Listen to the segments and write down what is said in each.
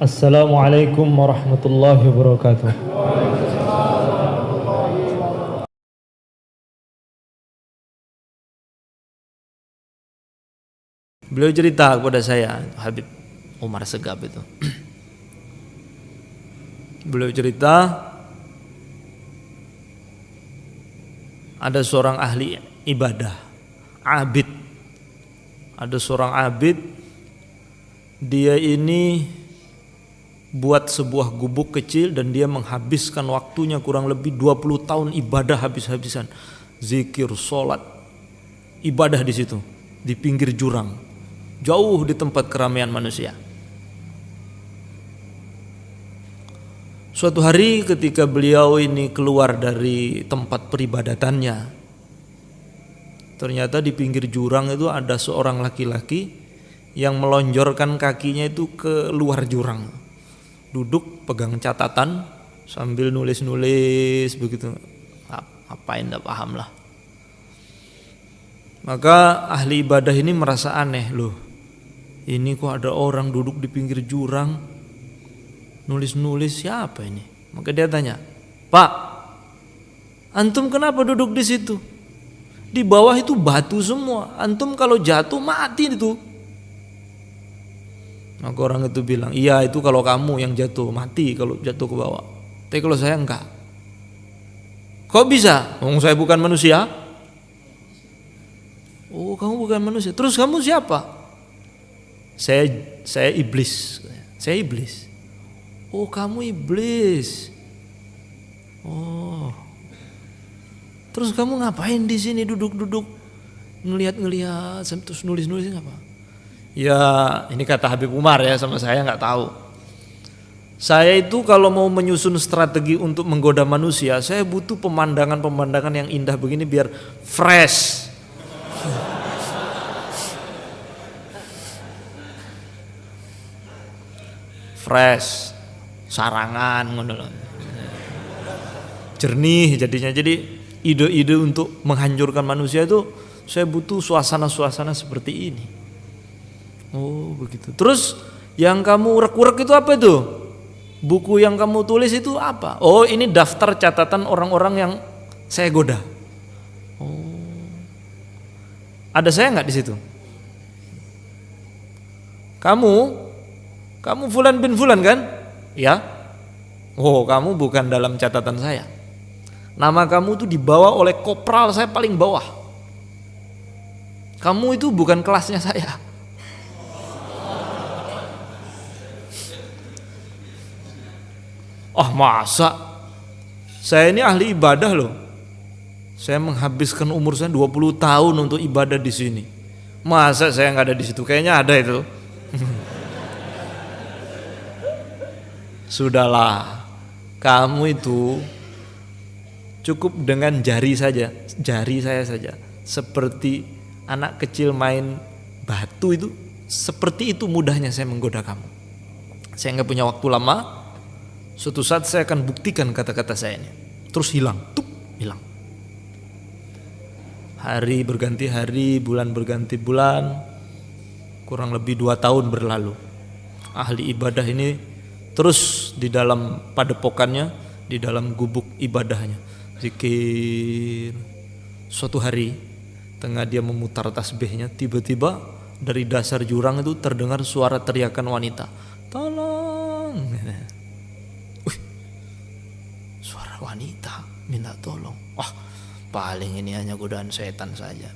Assalamualaikum warahmatullahi wabarakatuh. Beliau cerita kepada saya, Habib Umar Segaf itu. Beliau cerita ada seorang ahli ibadah, abid. Ada seorang abid, dia ini buat sebuah gubuk kecil dan dia menghabiskan waktunya kurang lebih 20 tahun ibadah habis-habisan. Zikir, sholat, ibadah di situ, di pinggir jurang, jauh di tempat keramaian manusia. Suatu hari ketika beliau ini keluar dari tempat peribadatannya, ternyata di pinggir jurang itu ada seorang laki-laki yang melonjorkan kakinya itu ke luar jurang, duduk pegang catatan sambil nulis-nulis begitu. Apain enggak paham lah. Maka ahli ibadah ini merasa aneh, loh ini kok ada orang duduk di pinggir jurang nulis-nulis, siapa ini? Maka dia tanya, Pak, antum kenapa duduk di situ? Di bawah itu batu semua, antum kalau jatuh mati itu. Maka orang itu bilang, iya itu kalau kamu yang jatuh mati kalau jatuh ke bawah, tapi kalau saya enggak. Kok bisa? Saya bukan manusia. Oh kamu bukan manusia, terus kamu siapa? Saya iblis. Saya iblis. Oh kamu iblis. Oh. Terus kamu ngapain di sini duduk-duduk ngelihat-ngelihat terus nulis-nulis apa? Ya ini kata Habib Umar ya, sama saya nggak tahu. Saya itu kalau mau menyusun strategi untuk menggoda manusia, saya butuh pemandangan-pemandangan yang indah begini biar fresh. Fresh, sarangan ngono lho. Jernih jadinya. Jadi ide-ide untuk menghancurkan manusia itu saya butuh suasana-suasana seperti ini. Oh begitu. Terus yang kamu rek-rek itu apa itu? Buku yang kamu tulis itu apa? Oh ini daftar catatan orang-orang yang saya goda. Oh, ada saya nggak di situ? Kamu Fulan bin Fulan kan? Ya. Oh kamu bukan dalam catatan saya. Nama kamu itu dibawa oleh kopral saya paling bawah. Kamu itu bukan kelasnya saya. Oh masa? Saya ini ahli ibadah loh. Saya menghabiskan umur saya 20 tahun untuk ibadah di sini. Masa saya nggak ada di situ? Kayaknya ada itu. Sudahlah, kamu itu cukup dengan jari saya saja. Seperti anak kecil main batu itu, seperti itu mudahnya saya menggoda kamu. Saya nggak punya waktu lama. Suatu saat saya akan buktikan kata-kata saya ini. Terus hilang, hilang. Hari berganti hari, bulan berganti bulan, kurang lebih 2 tahun berlalu. Ahli ibadah ini terus di dalam padepokannya, di dalam gubuk ibadahnya, zikir. Suatu hari, tengah dia memutar tasbihnya, tiba-tiba dari dasar jurang itu terdengar suara teriakan wanita. Tolong! Suara wanita minta tolong. Paling ini hanya godaan setan saja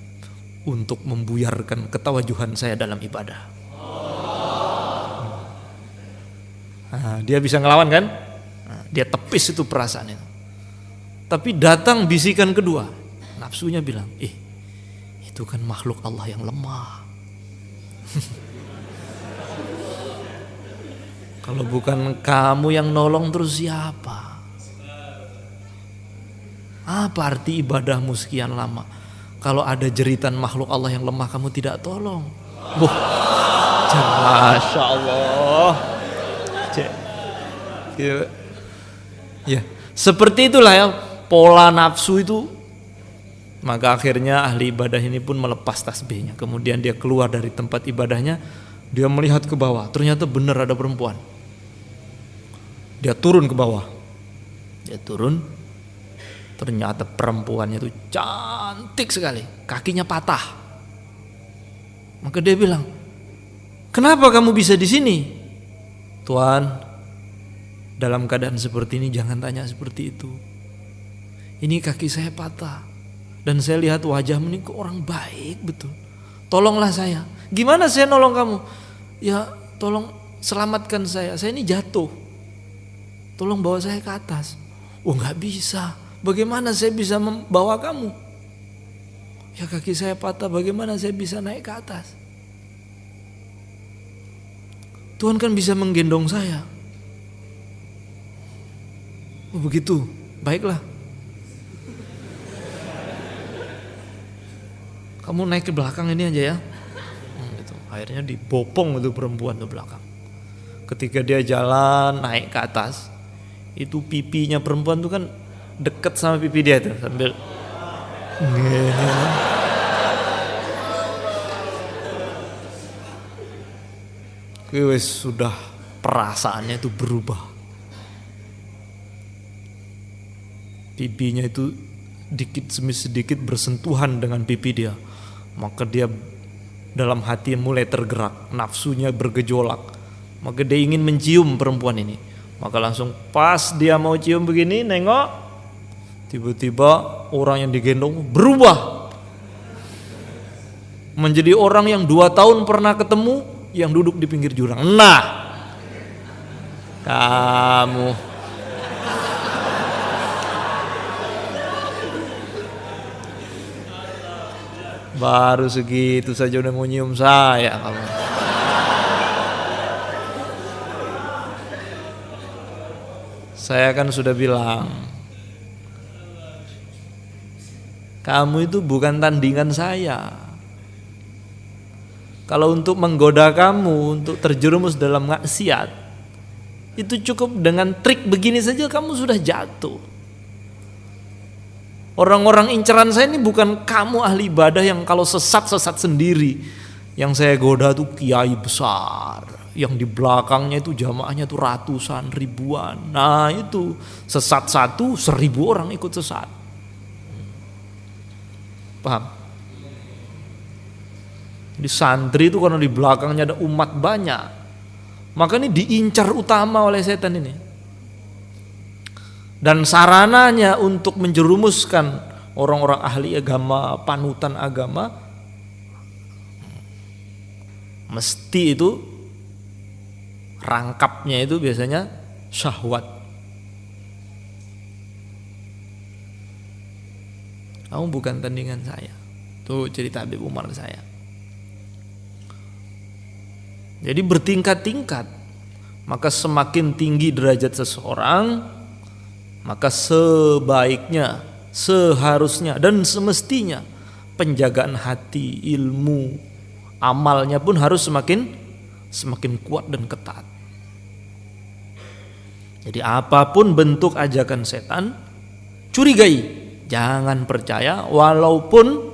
untuk membuyarkan ketawajuhan saya dalam ibadah. Nah, dia bisa ngelawan kan? Nah, dia tepis itu perasaan itu. Tapi datang bisikan kedua, nafsunya bilang, itu kan makhluk Allah yang lemah. Kalau bukan kamu yang nolong terus siapa? Apa arti ibadahmu sekian lama? Kalau ada jeritan makhluk Allah yang lemah kamu tidak tolong. Masya Allah. Ya, seperti itulah ya pola nafsu itu. Maka akhirnya ahli ibadah ini pun melepas tasbihnya. Kemudian dia keluar dari tempat ibadahnya, dia melihat ke bawah. Ternyata benar ada perempuan. Dia turun ke bawah. Dia turun, ternyata perempuannya itu cantik sekali, kakinya patah. Maka dia bilang, kenapa kamu bisa di sini? Tuan, dalam keadaan seperti ini jangan tanya seperti itu. Ini kaki saya patah dan saya lihat wajahmu ini orang baik betul. Tolonglah saya. Gimana saya nolong kamu? Ya tolong selamatkan saya ini jatuh. Tolong bawa saya ke atas. Oh nggak bisa. Bagaimana saya bisa membawa kamu? Ya kaki saya patah, bagaimana saya bisa naik ke atas? Tuhan kan bisa menggendong saya. Oh begitu, baiklah. Kamu naik ke belakang ini aja ya. Gitu. Akhirnya dibopong itu perempuan ke belakang. Ketika dia jalan naik ke atas, itu pipinya perempuan tuh kan deket sama pipi dia tuh sambil wes sudah perasaannya itu berubah. Pipinya itu dikit demi sedikit bersentuhan dengan pipi dia. Maka dia dalam hati mulai tergerak, nafsunya bergejolak. Maka dia ingin mencium perempuan ini. Maka langsung pas dia mau cium begini, nengok, tiba-tiba orang yang digendong berubah menjadi orang yang 2 tahun pernah ketemu, yang duduk di pinggir jurang. Nah, kamu baru segitu saja udah mau nyium saya kamu. Saya kan sudah bilang, kamu itu bukan tandingan saya. Kalau untuk menggoda kamu, untuk terjerumus dalam maksiat, itu cukup dengan trik begini saja kamu sudah jatuh. Orang-orang inceran saya ini bukan kamu ahli ibadah yang kalau sesat-sesat sendiri. Yang saya goda tuh kiai besar, yang di belakangnya itu jamaahnya tuh ratusan, ribuan. Nah itu sesat satu, 1000 orang ikut sesat. Paham? Di santri itu karena di belakangnya ada umat banyak, maka ini diincar utama oleh setan ini. Dan sarananya untuk menjerumuskan orang-orang ahli agama, panutan agama, mesti itu rangkapnya itu biasanya syahwat. Kamu bukan tandingan saya. Tuh cerita Habib Umar ke saya. Jadi bertingkat-tingkat. Maka semakin tinggi derajat seseorang, maka sebaiknya, seharusnya dan semestinya penjagaan hati, ilmu, amalnya pun harus semakin kuat dan ketat. Jadi apapun bentuk ajakan setan, curigai, jangan percaya walaupun